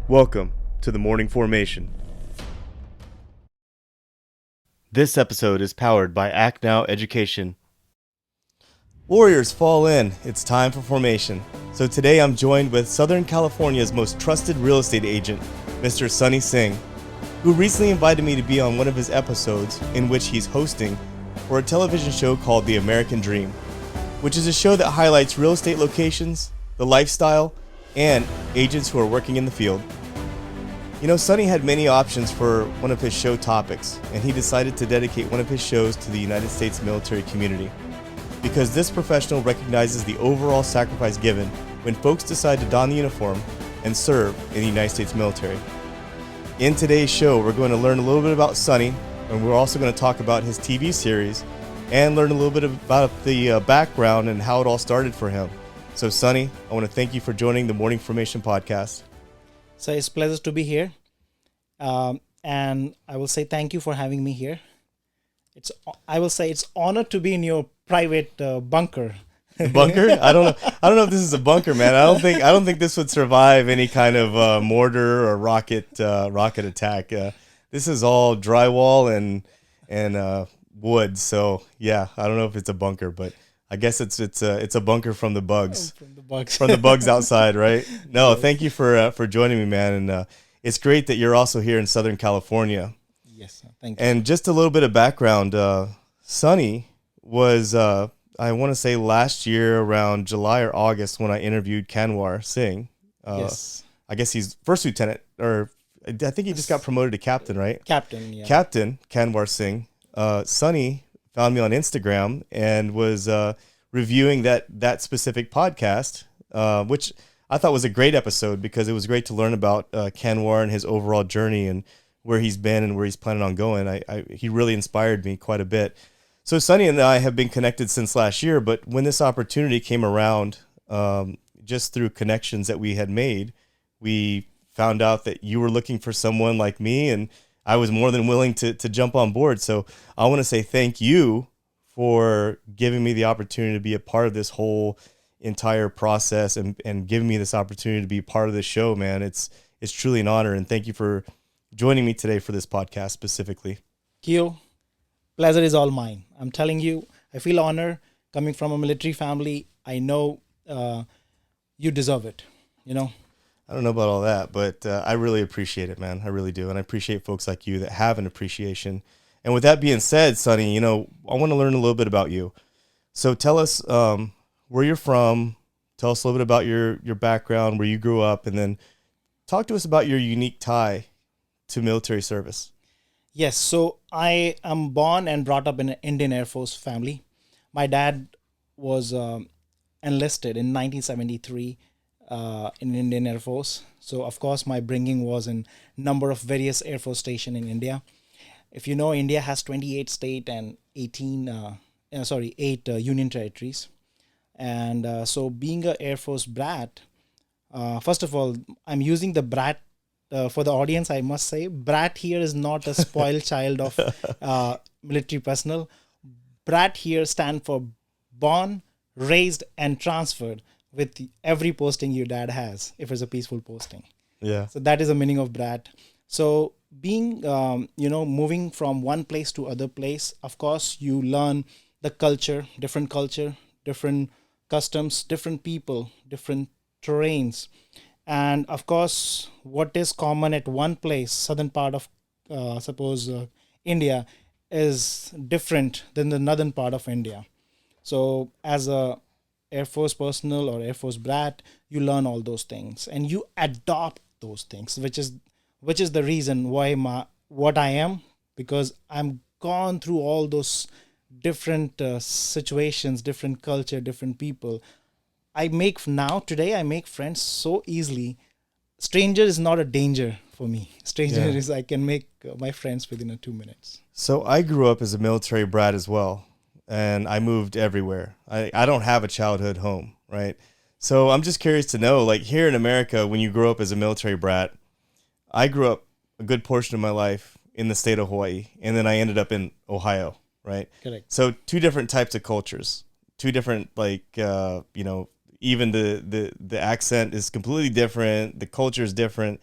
Welcome to the Morning Formation. This episode is powered by Act Now Education. Warriors fall in. It's time for formation. So today I'm joined with Southern California's most trusted real estate agent, Mr. Singh, who recently invited me to be on one of his episodes in which he's hosting for a television show called The American Dream, which is a show that highlights real estate locations, the lifestyle, and agents who are working in the field. You know, Sonny had many options for one of his show topics, and he decided to dedicate one of his shows to the United States military community, because this professional recognizes the overall sacrifice given when folks decide to don the uniform and serve in the United States military. In today's show, we're going to learn a little bit about Sonny, and we're also going to talk about his TV series and learn a little bit about the background and how it all started for him. So, Sonny, I want to thank you for joining the Morning Formation podcast. So it's a pleasure to be here. And I will say thank you for having me here. I will say it's honor to be in your private bunker. Bunker? I don't know if this is a bunker, man. I don't think this would survive any kind of mortar or rocket attack. This is all drywall and wood. So yeah, I don't know if it's a bunker, but I guess it's a bunker from the bugs. From the bugs. From the bugs outside, right? No, yes. Thank you for joining me, man. And it's great that you're also here in Southern California. Yes, thank you. And just a little bit of background. Sonny was, I want to say last year around July or August when I interviewed Singh. Yes. I guess he's first lieutenant, or I think he just got promoted to captain, right? Captain, yeah. Captain Kanwar Singh. Sonny found me on Instagram and was reviewing that specific podcast, which I thought was a great episode because it was great to learn about Kanwar and his overall journey and where he's been and where he's planning on going. He really inspired me quite a bit. So Sonny and I have been connected since last year, but when this opportunity came around, just through connections that we had made, we found out that you were looking for someone like me, and I was more than willing to jump on board. So I want to say thank you for giving me the opportunity to be a part of this whole entire process and giving me this opportunity to be part of this show, man. It's truly an honor, and thank you for joining me today for this podcast specifically. Kyo, pleasure is all mine. I'm telling you, I feel honor coming from a military family. I know you deserve it, you know. I don't know about all that, but I really appreciate it, man. I really do. And I appreciate folks like you that have an appreciation. And with that being said, Sonny, you know, I want to learn a little bit about you. So tell us where you're from. Tell us a little bit about your background, where you grew up, and then talk to us about your unique tie to military service. Yes, so I am born and brought up in an Indian Air Force family. My dad was enlisted in 1973 in Indian Air Force. So, of course, my bringing was in number of various Air Force stations in India. If you know, India has 28 state and 8 union territories. And so being an Air Force brat, first of all, I'm using the brat for the audience, I must say. Brat here is not a spoiled child of military personnel. Brat here stand for born, raised, and transferred with every posting your dad has, if it's a peaceful posting. Yeah. So that is the meaning of brat. So being, moving from one place to other place, of course, you learn the culture, different customs, different people, different terrains. And of course, what is common at one place, southern part of, India, is different than the northern part of India. So as a Air Force personnel or Air Force brat, you learn all those things and you adopt those things, which is the reason why what I am, because I'm gone through all those different situations, different culture, different people. Today I make friends so easily. Stranger is not a danger for me. Stranger is I can make my friends within 2 minutes. So I grew up as a military brat as well, and I moved everywhere. I don't have a childhood home, right? So I'm just curious to know, like here in America, when you grow up as a military brat, I grew up a good portion of my life in the state of Hawaii, and then I ended up in Ohio, right? Correct. So two different types of cultures, two different, even the accent is completely different. The culture is different.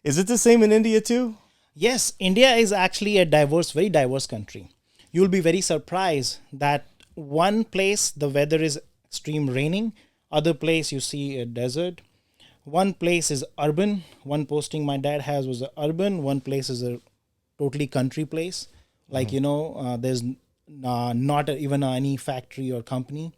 Is it the same in India too? Yes, India is actually a diverse, very diverse country. You'll be very surprised that one place the weather is extreme raining, other place you see a desert. One place is urban. One posting my dad has was a urban. One place is a totally country place. Like there's not even any factory or company.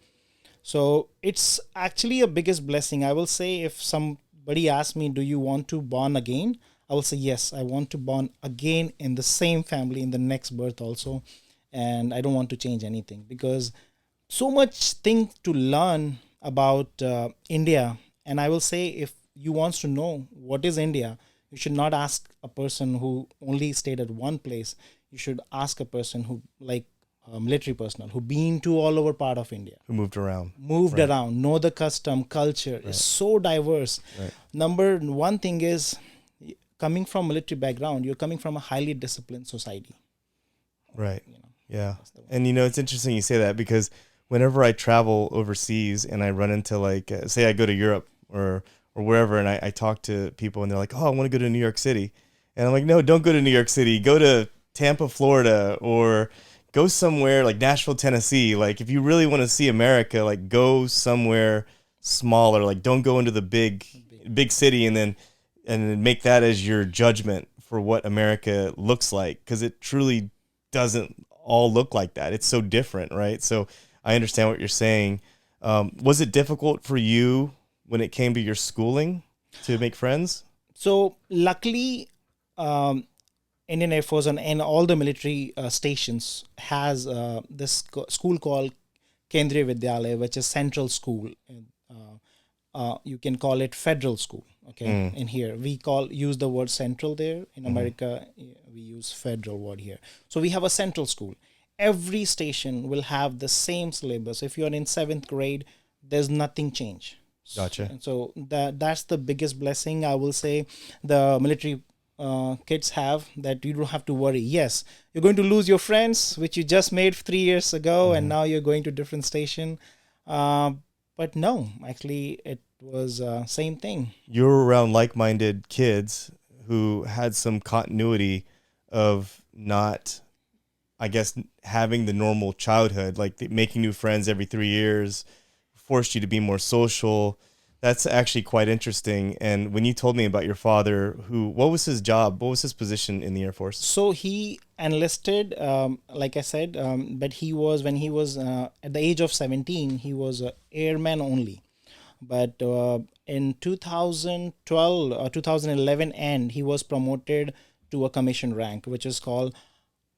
So it's actually a biggest blessing. I will say if somebody asks me, do you want to born again? I will say yes, I want to born again in the same family in the next birth also. And I don't want to change anything because so much thing to learn about India. And I will say if you wants to know what is India, you should not ask a person who only stayed at one place. You should ask a person who like military personnel who been to all over part of India, Who moved around? moved around, know the custom, culture is so diverse. Right. Number one thing is coming from military background, you're coming from a highly disciplined society. Right. Yeah. And it's interesting you say that because whenever I travel overseas and I run into like, say I go to Europe or wherever and I talk to people and they're like, oh, I want to go to New York City. And I'm like, no, don't go to New York City. Go to Tampa, Florida, or go somewhere like Nashville, Tennessee. Like if you really want to see America, like go somewhere smaller. Like don't go into the big city and then make that as your judgment for what America looks like, because it truly doesn't all look like that. It's so different, right? So I understand what you're saying. Was it difficult for you when it came to your schooling to make friends? So luckily, Indian Air Force and all the military stations has this school called Kendriya Vidyalaya, which is central school. You can call it federal school. Okay, in here we use the word central. There in America, we use federal word here. So we have a central school. Every station will have the same syllabus. If you are in 7th grade, there's nothing change. Gotcha. So that's the biggest blessing I will say the military kids have, that you don't have to worry. Yes, you're going to lose your friends which you just made 3 years ago, and now you're going to different station. But no, actually it was same thing. You're around like-minded kids who had some continuity of not, I guess, having the normal childhood, like making new friends every 3 years, forced you to be more social. That's actually quite interesting. And when you told me about your father, what was his job? What was his position in the Air Force? So he enlisted, like I said, but when he was at the age of 17, he was an airman only. But in 2012 or 2011 end, he was promoted to a commission rank, which is called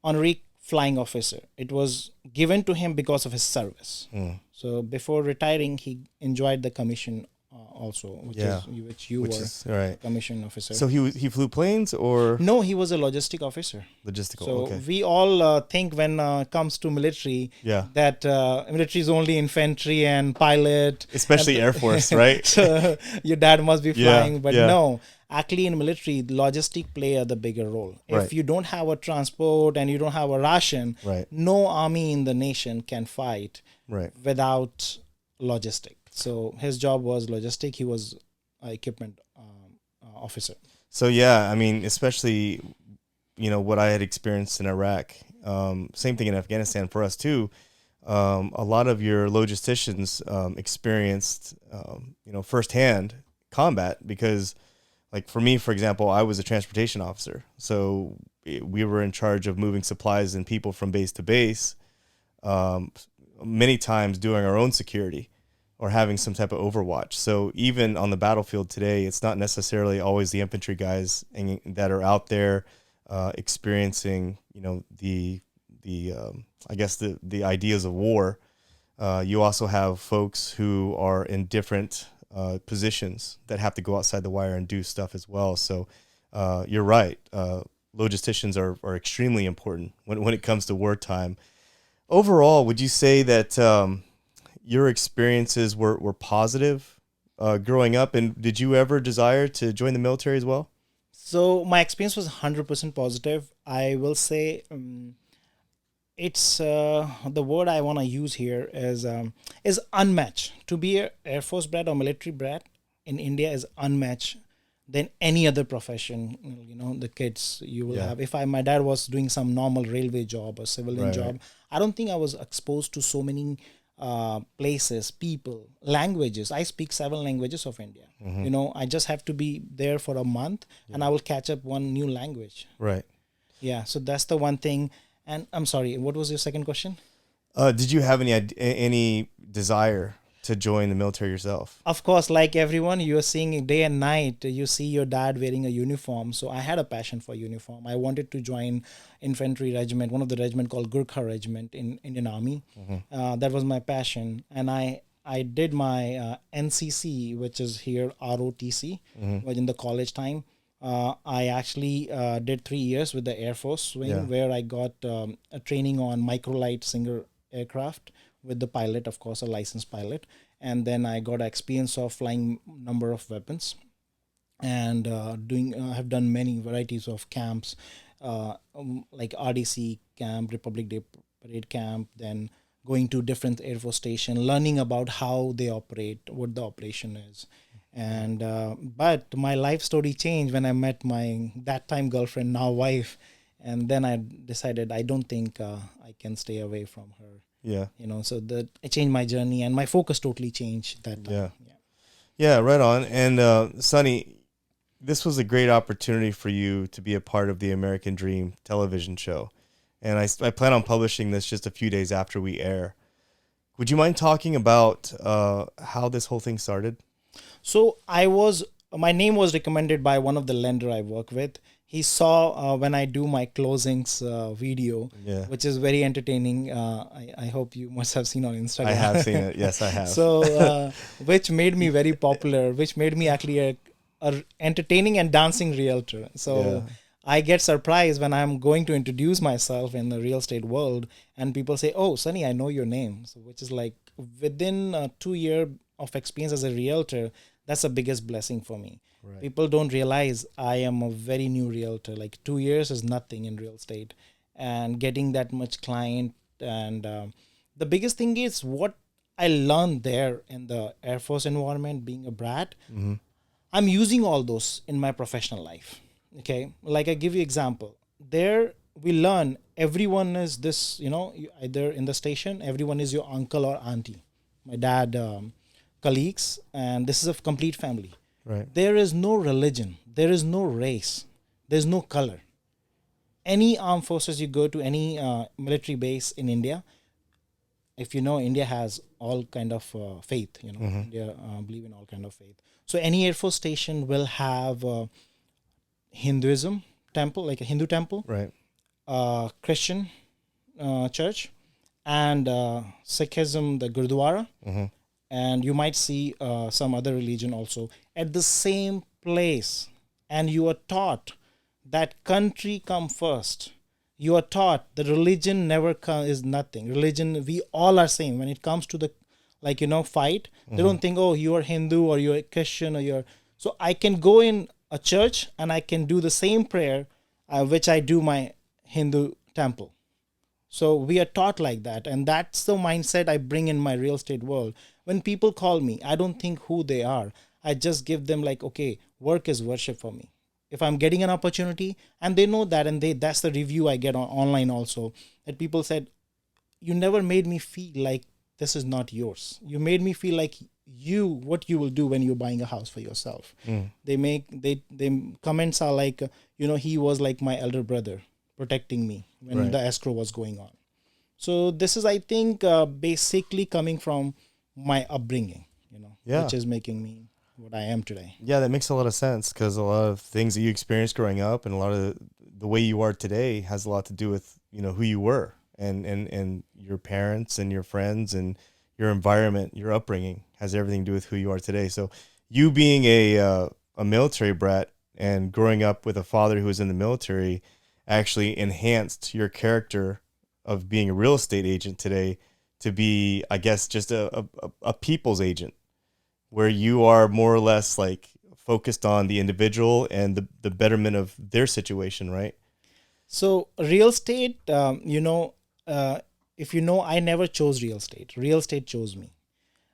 honorary flying officer. It was given to him because of his service. So before retiring, he enjoyed the commission also, which you were right. commission officer. So he flew planes or? No, he was a logistic officer. Logistical. So okay. we all think when comes to military that military is only infantry and pilot, especially Air Force, right? So your dad must be flying, but yeah. no. Actually, in military, logistic play the bigger role. If you don't have a transport and you don't have a ration, no army in the nation can fight without logistic. So his job was logistic. He was equipment officer. So yeah, I mean, especially what I had experienced in Iraq. Same thing in Afghanistan for us too. A lot of your logisticians experienced firsthand combat because. Like for me, for example, I was a transportation officer. So we were in charge of moving supplies and people from base to base, many times doing our own security or having some type of overwatch. So even on the battlefield today, it's not necessarily always the infantry guys that are out there experiencing, the ideas of war. You also have folks who are in different positions that have to go outside the wire and do stuff as well. So you're right. Logisticians are extremely important when it comes to wartime. Overall, would you say that your experiences were positive growing up? And did you ever desire to join the military as well? So my experience was 100% positive. I will say it's the word I want to use here is unmatched. To be an Air Force brat or military brat in India is unmatched. than any other profession. The kids you will Yeah. have. If my dad was doing some normal railway job or civilian Right, job, right. I don't think I was exposed to so many places, people, languages. I speak 7 languages of India. I just have to be there for a month, and I will catch up one new language. Right. Yeah, so that's the one thing. And I'm sorry, what was your second question? Did you have any desire to join the military yourself? Of course, like everyone, you are seeing day and night. You see your dad wearing a uniform. So I had a passion for uniform. I wanted to join infantry regiment, one of the regiment called Gurkha Regiment in Indian Army. That was my passion, and I did my NCC, which is here ROTC, was in the college time. I actually did 3 years with the Air Force wing, Yeah. where I got a training on microlight Singer aircraft with the pilot, of course, a licensed pilot. And then I got experience of flying number of weapons, and have done many varieties of camps, like RDC camp, Republic Day Parade camp, then going to different Air Force station, learning about how they operate, what the operation is. And but my life story changed when I met my that time girlfriend, now wife, and then I decided I don't think I can stay away from her. Yeah. So that it changed my journey, and my focus totally changed that time. Yeah. Yeah, right on. And Sonny, this was a great opportunity for you to be a part of the American Dream television show. And I plan on publishing this just a few days after we air. Would you mind talking about how this whole thing started? So my name was recommended by one of the lender I work with. He saw when I do my closings video, Yeah. which is very entertaining. I hope you must have seen on Instagram. I have seen it. Yes, I have. So, which made me very popular, which made me actually a entertaining and dancing realtor. So Yeah. I get surprised when I'm going to introduce myself in the real estate world, and people say, "Oh, Sunny, I know your name." So, which is like within 2 year of experience as a realtor, that's the biggest blessing for me. Right. People don't realize I am a very new realtor. Like 2 years is nothing in real estate, and getting that much client. And the biggest thing is what I learned there in the Air Force environment, being a brat. I'm using all those in my professional life. Okay, like I give you example. There we learn everyone is this. Either in the station, everyone is your uncle or auntie. My dad, colleagues, and this is a complete family. Right. There is no religion, there is no race, there's no color. Any armed forces you go to, any military base in India, if you know, India has all kind of faith. India believe in all kind of faith. So any Air Force station will have Hinduism temple, like a Hindu temple, Right. Christian church, and Sikhism, the Gurdwara, and you might see some other religion also at the same place. And you are taught that country come first. You are taught the religion never is nothing. Religion, we all are same. When it comes to the fight, they don't think, oh, you are Hindu or you're Christian or you're. So I can go in a church and I can do the same prayer which I do my Hindu temple. So we are taught like that, and that's the mindset I bring in my real estate world. When people call me, I don't think who they are. I just give them like, okay, work is worship for me. If I'm getting an opportunity, and they know that, and that's the review I get online also, that people said, you never made me feel like this is not yours. You made me feel like what you will do when you're buying a house for yourself. They comments are like, he was like my elder brother protecting me when Right. the escrow was going on. So this is, I think, basically coming from my upbringing, Yeah. which is making me what I am today. Yeah, that makes a lot of sense because a lot of things that you experienced growing up and a lot of the way you are today has a lot to do with, who you were and your parents and your friends and your environment, your upbringing has everything to do with who you are today. So you being a military brat and growing up with a father who was in the military actually enhanced your character of being a real estate agent today to be, I guess, just a people's agent, where you are more or less like focused on the individual and the betterment of their situation, right? So real estate, if I never chose real estate. Real estate chose me.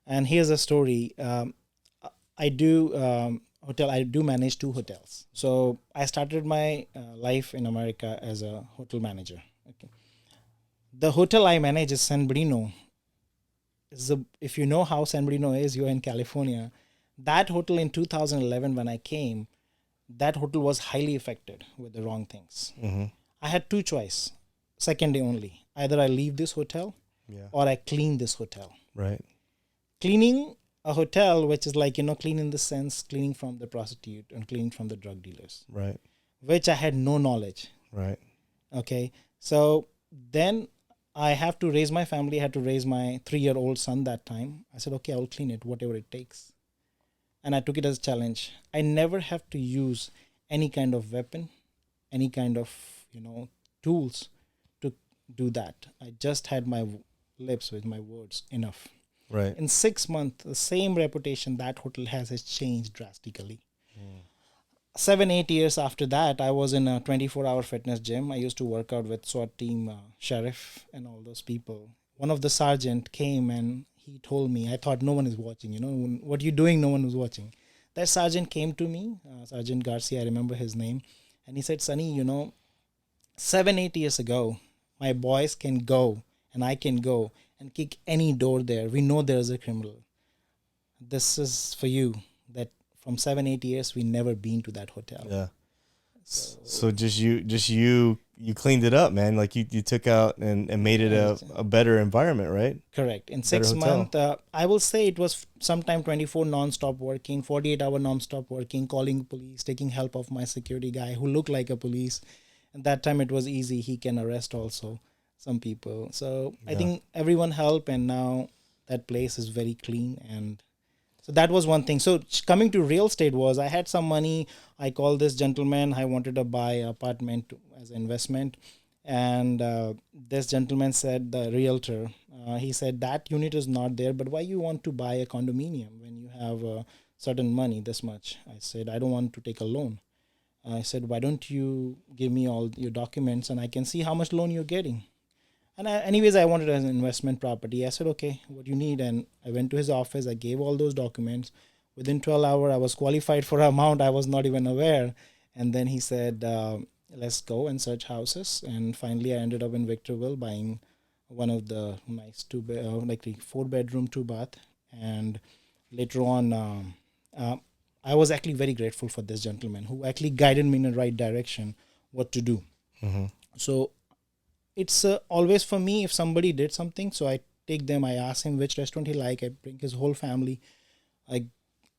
And here's a story. I do hotel. I do manage 2 hotels. So I started my life in America as a hotel manager. Okay. The hotel I manage is San Bruno. If you know how San Bruno is, you're in California. That hotel in 2011 when I came, that hotel was highly affected with the wrong things. I had two choice, second day only. Either I leave this hotel or I clean this hotel. Right. Cleaning a hotel, which is like, clean in the sense, cleaning from the prostitute and cleaning from the drug dealers. Right. Which I had no knowledge. Right. Okay. So then I have to raise my family. I had to raise my 3-year-old son that time. I said, okay, I'll clean it, whatever it takes. And I took it as a challenge. I never have to use any kind of weapon, any kind of, tools to do that. I just had my lips with my words enough. Right. In 6 months, the same reputation that hotel has changed drastically. 7-8 years after that, I was in a 24-hour fitness gym. I used to work out with SWAT team, sheriff, and all those people. One of the sergeant came and he told me, I thought no one is watching, what you're doing, no one was watching. That sergeant came to me, Sergeant Garcia, I remember his name. And he said, Sonny, 7-8 years ago, my boys can go and I can go and kick any door there. We know there's a criminal. This is for you. That from 7-8 years, we never been to that hotel. Yeah. So just you cleaned it up, man. Like you took out and made it a better environment, right? Correct. In 6 months, I will say it was sometime 24 non-stop working, 48-hour non-stop working, calling police, taking help of my security guy who looked like a police. And that time it was easy. He can arrest also some people. So I think everyone helped, and now that place is very clean. And so that was one thing. So coming to real estate was, I had some money. I called this gentleman. I wanted to buy an apartment as an investment. And this gentleman said, the realtor, he said, that unit is not there, but why you want to buy a condominium when you have certain money, this much? I said, I don't want to take a loan. I said, why don't you give me all your documents and I can see how much loan you're getting? And I wanted an investment property. I said, okay, what do you need? And I went to his office. I gave all those documents. Within 12 hours, I was qualified for an amount I was not even aware. And then he said, let's go and search houses. And finally, I ended up in Victorville buying one of the nice 4-bedroom, 2-bath. And later on, I was actually very grateful for this gentleman who actually guided me in the right direction, what to do. So it's always for me, if somebody did something, so I take them, I ask him which restaurant he like, I bring his whole family, I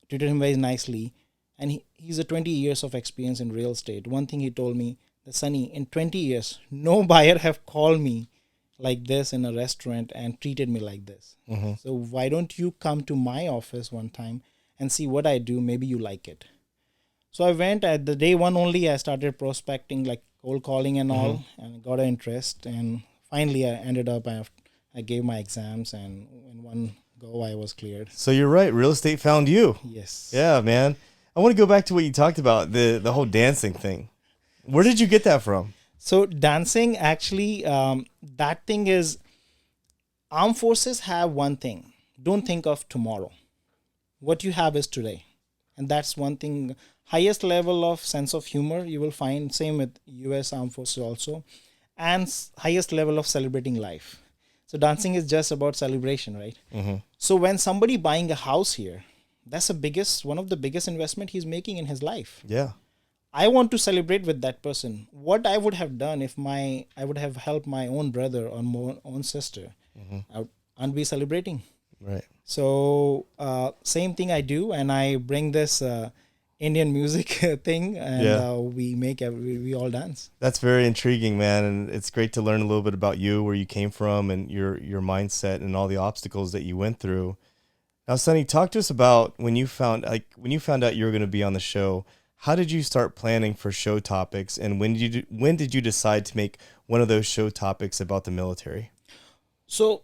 treated him very nicely, and he's a 20 years of experience in real estate. One thing he told me, that Sonny, in 20 years, no buyer have called me like this in a restaurant and treated me like this. So why don't you come to my office one time and see what I do, maybe you like it. So I went at the day one only, I started prospecting, like cold calling and all, and got an interest. And finally, I ended up, I gave my exams, and in one go, I was cleared. So you're right. Real estate found you. Yes. Yeah, man. I want to go back to what you talked about, the whole dancing thing. Where did you get that from? So dancing, actually, that thing is, armed forces have one thing. Don't think of tomorrow. What you have is today. And that's one thing. Highest level of sense of humor you will find, same with US Armed Forces also, and highest level of celebrating life. So dancing is just about celebration, right? So when somebody buying a house here, that's one of the biggest investment he's making in his life. Yeah. I want to celebrate with that person. What I would have done if I would have helped my own brother or my own sister, I'd be celebrating. Right. So same thing I do, and I bring this Indian music thing, and we all dance. That's very intriguing, man, and it's great to learn a little bit about you, where you came from, and your mindset and all the obstacles that you went through. Now, Sonny, talk to us about when you found out you were going to be on the show. How did you start planning for show topics, and when did you decide to make one of those show topics about the military? So,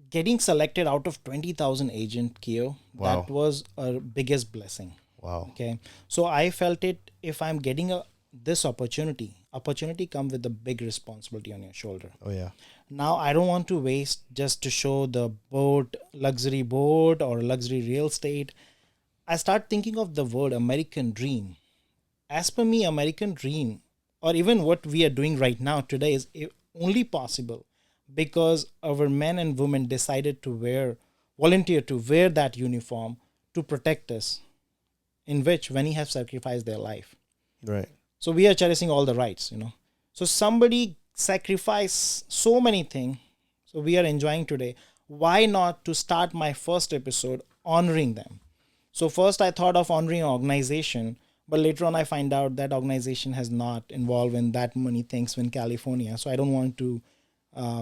getting selected out of 20,000 agent, Keo, Wow. that was our biggest blessing. Wow. Okay. So I felt it, if I'm getting this opportunity comes with a big responsibility on your shoulder. Oh, yeah. Now, I don't want to waste just to show the luxury boat or luxury real estate. I start thinking of the word American dream. As per me, American dream, or even what we are doing right now today, is only possible because our men and women decided to volunteer to wear that uniform to protect us, in which many have sacrificed their life. Right. So we are cherishing all the rights. So somebody sacrificed so many things. So we are enjoying today. Why not to start my first episode honoring them? So first I thought of honoring an organization, but later on I find out that organization has not involved in that many things in California. So I don't want to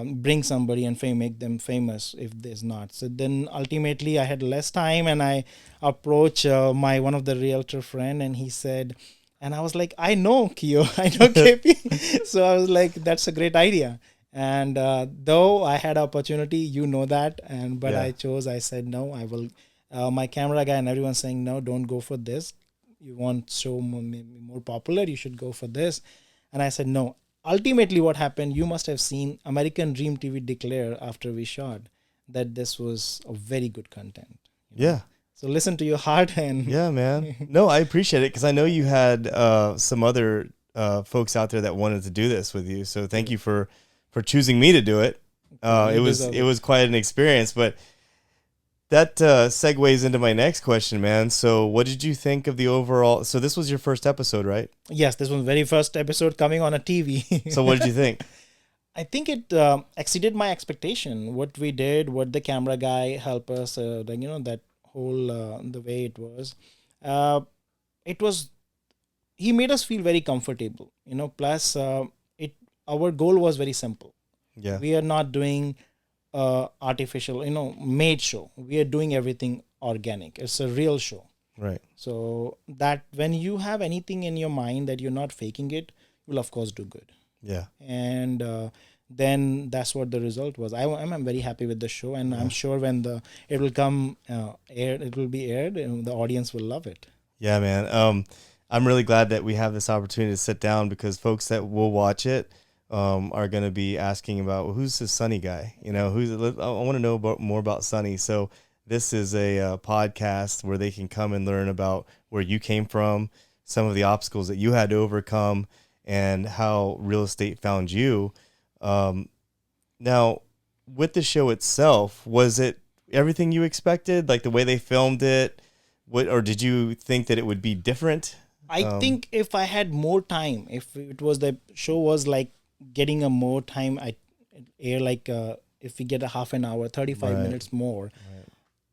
bring somebody and make them famous if there's not. So then ultimately I had less time, and I approached my one of the realtor friend, and he said, and I was like, I know Kyo, I know KP. So I was like, that's a great idea. And though I had opportunity, that, but Yeah. I said no, I will. My camera guy and everyone saying no, don't go for this. You want show more popular, you should go for this. And I said no. Ultimately, what happened? You must have seen American Dream TV declare after we shot that this was a very good content. Yeah. So listen to your heart and Yeah, man. No, I appreciate it because I know you had some other folks out there that wanted to do this with you. So thank you for choosing me to do it. You It deserve was quite an experience, but that segues into my next question, man. So what did you think of the overall? So this was your first episode, right? Yes, this was very first episode coming on a TV. So what did you think? I think it exceeded my expectation. What we did, what the camera guy helped us, that whole the way it was. It was he made us feel very comfortable. Plus, it our goal was very simple. Yeah. We are not doing artificial, made show. We are doing everything organic. It's a real show. Right. So that when you have anything in your mind that you're not faking it, you'll of course do good. Yeah. And then that's what the result was. I'm very happy with the show, and I'm sure when it will come aired, it will be aired, and the audience will love it. Yeah, man. I'm really glad that we have this opportunity to sit down because folks that will watch it are going to be asking about, well, who's this Sunny guy? I want to know more about Sunny. So this is a podcast where they can come and learn about where you came from, some of the obstacles that you had to overcome, and how real estate found you. Now, with the show itself, was it everything you expected? Like the way they filmed it? Or did you think that it would be different? I think if I had more time, if it was the show was like getting a more time, I air like if we get a half an hour, 35 minutes more,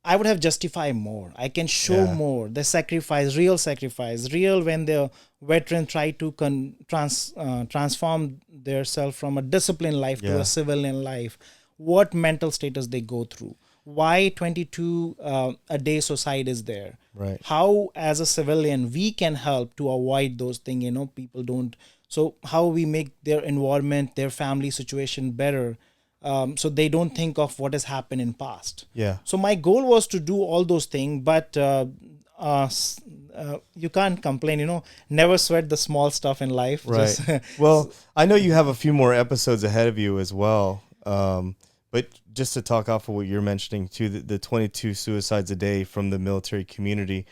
I would have justified more. I can show more the sacrifice, real when the veteran try to transform themselves from a disciplined life to a civilian life. What mental status they go through. Why 22 a day suicide is there. Right. How as a civilian we can help to avoid those things. People don't. So how we make their environment, their family situation better. So they don't think of what has happened in past. Yeah. So my goal was to do all those things, but you can't complain. Never sweat the small stuff in life. Right. Well, I know you have a few more episodes ahead of you as well. But just to talk off of what you're mentioning too, the 22 suicides a day from the military community,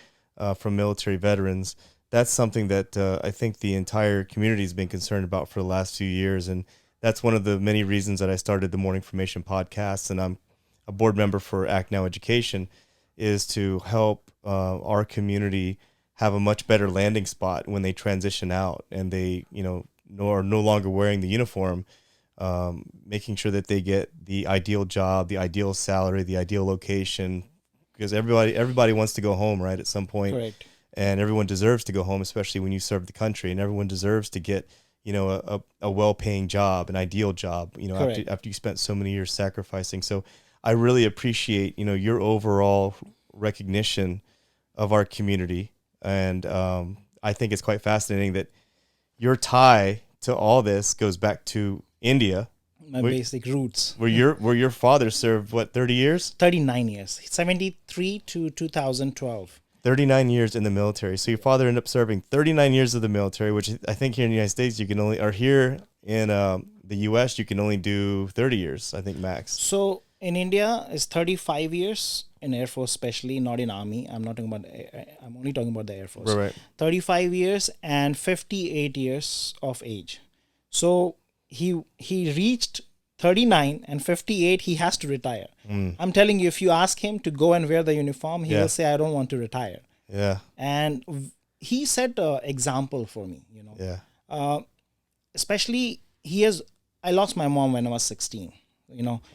from military veterans, that's something that I think the entire community has been concerned about for the last few years. And that's one of the many reasons that I started the Morning Formation podcast, and I'm a board member for Act Now Education, is to help our community have a much better landing spot when they transition out and they, are no longer wearing the uniform, making sure that they get the ideal job, the ideal salary, the ideal location, because everybody wants to go home, right, at some point. Correct. And everyone deserves to go home, especially when you serve the country, and everyone deserves to get a well-paying job, an ideal job, after you spent so many years sacrificing. So I really appreciate, your overall recognition of our community. And I think it's quite fascinating that your tie to all this goes back to India. My basic roots. Where your father served, 30 years? 39 years. 73 to 2012. 39 years in the military. So your father ended up serving 39 years of the military, which I think here in the United States here in the US you can only do 30 years, I think, max. So in India it's 35 years in Air Force, especially not in Army. I'm not talking about. I'm only talking about the Air Force. Right. 35 years and 58 years of age. So he reached 39 and 58. He has to retire. I'm telling you, if you ask him to go and wear the uniform, he Yeah. will say, "I don't want to retire." Yeah. And he set an example for me. Yeah. Especially I lost my mom when I was 16.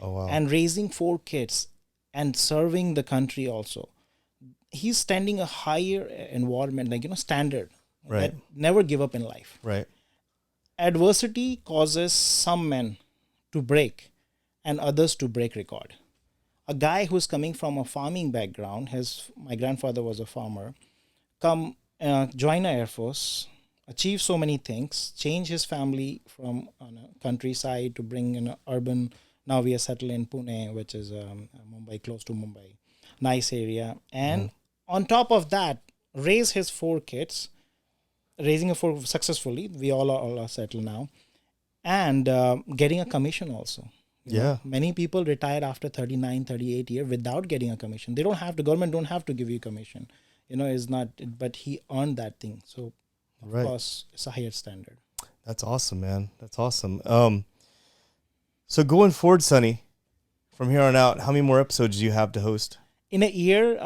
Oh, wow. And raising 4 kids and serving the country also. He's standing a higher environment, standard. Right. That never give up in life. Right. Adversity causes some men to break and others to break record. A guy who's coming from a farming background, my grandfather was a farmer, join a Air Force, achieve so many things, change his family from countryside to bring in urban. Now we are settled in Pune, which is Mumbai, close to Mumbai. Nice area. And on top of that, raise his 4 kids, raising a 4 successfully. We all are settled now. And getting a commission also. Many people retire after 39, 38 years without getting a commission. They don't have to, government don't have to give you commission. Is not, but he earned that thing. So, of course, it's a higher standard. That's awesome, man. That's awesome. So going forward, Sonny, from here on out, how many more episodes do you have to host? In a year,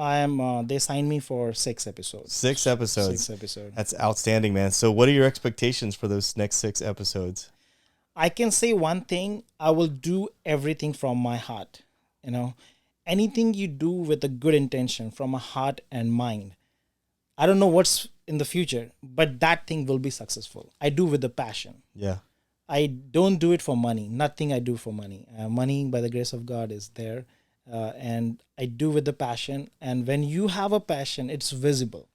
they signed me for 6 episodes. 6 episodes. 6 episodes. That's outstanding, man. So what are your expectations for those next 6 episodes? I can say one thing. I will do everything from my heart. Anything you do with a good intention from a heart and mind. I don't know what's in the future, but that thing will be successful. I do with a passion. Yeah. I don't do it for money. Nothing I do for money. Money, by the grace of God, is there. And I do with the passion. And when you have a passion, it's visible.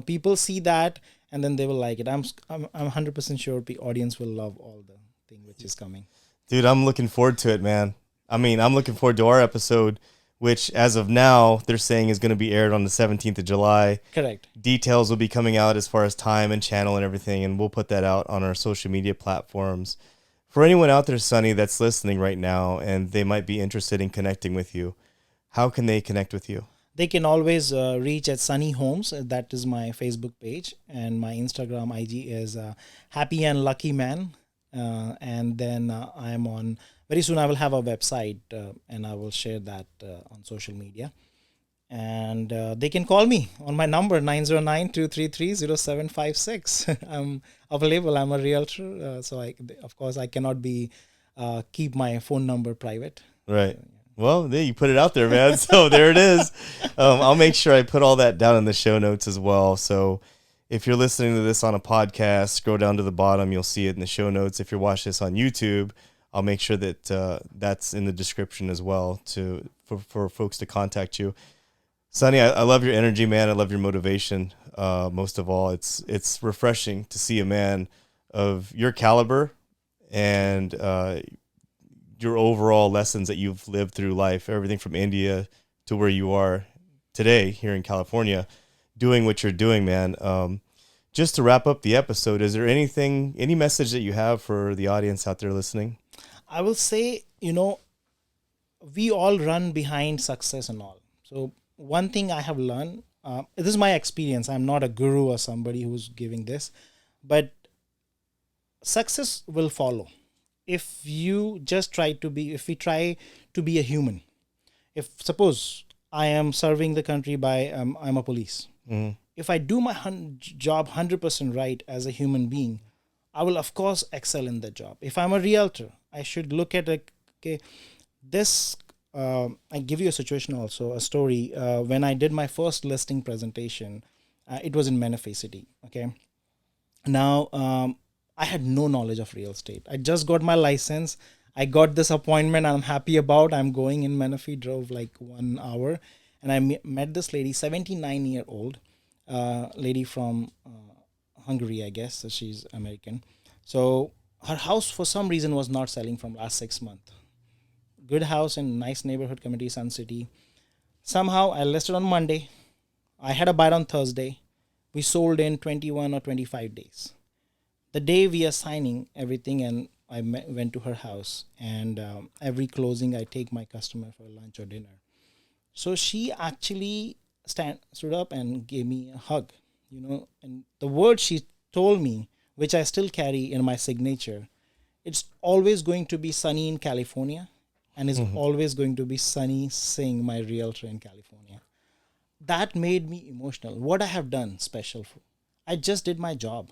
People see that and then they will like it. I'm 100% sure the audience will love all the thing which is coming. Dude, I'm looking forward to it, man. I'm looking forward to our episode, which as of now, they're saying is going to be aired on the 17th of July. Correct. Details will be coming out as far as time and channel and everything, and we'll put that out on our social media platforms. For anyone out there, Sonny, that's listening right now and they might be interested in connecting with you, how can they connect with you? They can always reach at Sunny Homes. That is my Facebook page. And my Instagram IG is Happy and Lucky Man. And then I'm on... Very soon I will have a website and I will share that on social media. And they can call me on my number 909-233-0756. I'm available. I'm a realtor. So of course I cannot keep my phone number private. Right. Well, you put it out there, man. So there it is. I'll make sure I put all that down in the show notes as well. So if you're listening to this on a podcast, scroll down to the bottom. You'll see it in the show notes. If you're watching this on YouTube, I'll make sure that that's in the description as well for folks to contact you. Sonny, I love your energy, man. I love your motivation. Most of all, it's refreshing to see a man of your caliber and your overall lessons that you've lived through life, everything from India to where you are today here in California, doing what you're doing, man. Just to wrap up the episode, is there any message that you have for the audience out there listening? I will say, we all run behind success and all. So one thing I have learned, this is my experience. I'm not a guru or somebody who's giving this, but success will follow. If we try to be a human. If suppose I am serving the country I'm a police. Mm-hmm. If I do my job 100% right as a human being, I will of course excel in the job. If I'm a realtor, I should look at this. I give you a situation also, a story. When I did my first listing presentation, it was in Menifee City. Okay. Now, I had no knowledge of real estate. I just got my license. I got this appointment I'm happy about. I'm going in Menifee, drove like 1 hour. And I met this lady, 79-year-old lady from Hungary, I guess. So she's American. So her house, for some reason, was not selling from last 6 months. Good house in nice neighborhood community, Sun City. Somehow I listed on Monday. I had a buyer on Thursday. We sold in 21 or 25 days. The day we are signing everything, and I went to her house, and every closing I take my customer for lunch or dinner. So she actually stood up and gave me a hug, and the word she told me, which I still carry in my signature, it's always going to be sunny in California, and is always going to be sunny Singh, my realtor in California. That made me emotional. What I have done special for, I just did my job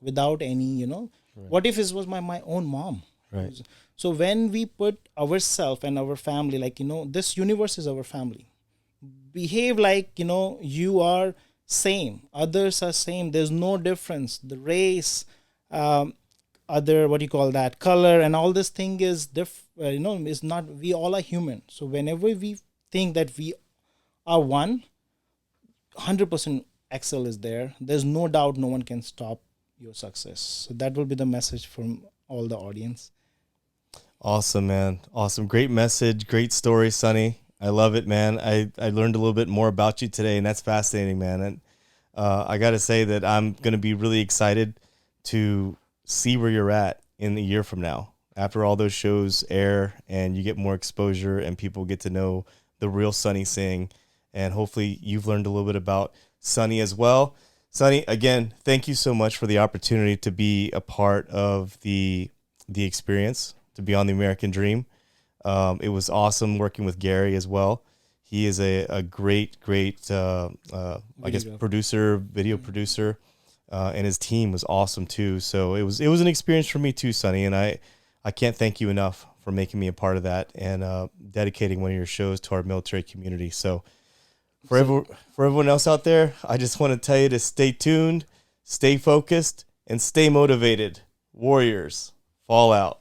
without any, what if it was my own mom? Right. So when we put ourselves and our family, like, this universe is our family. Behave like, you are same. Others are same. There's no difference. The race, other, what do you call that, color, and all this thing is is not, we all are human. So whenever we think that we are one, 100% excel is there. There's no doubt no one can stop your success. So that will be the message from all the audience. Awesome, man. Awesome. Great message. Great story, Sonny. I love it, man. I learned a little bit more about you today, and that's fascinating, man. And I got to say that I'm going to be really excited to see where you're at in a year from now. After all those shows air and you get more exposure and people get to know the real Sonny Singh. And hopefully you've learned a little bit about Sonny as well. Sonny, again, thank you so much for the opportunity to be a part of the experience, to be on the American Dream. It was awesome working with Gary as well. He is a great, I guess, video producer, and his team was awesome too. So it was an experience for me too, Sonny, and I can't thank you enough for making me a part of that and dedicating one of your shows to our military community. So for everyone else out there, I just want to tell you to stay tuned, stay focused, and stay motivated. Warriors, fall out.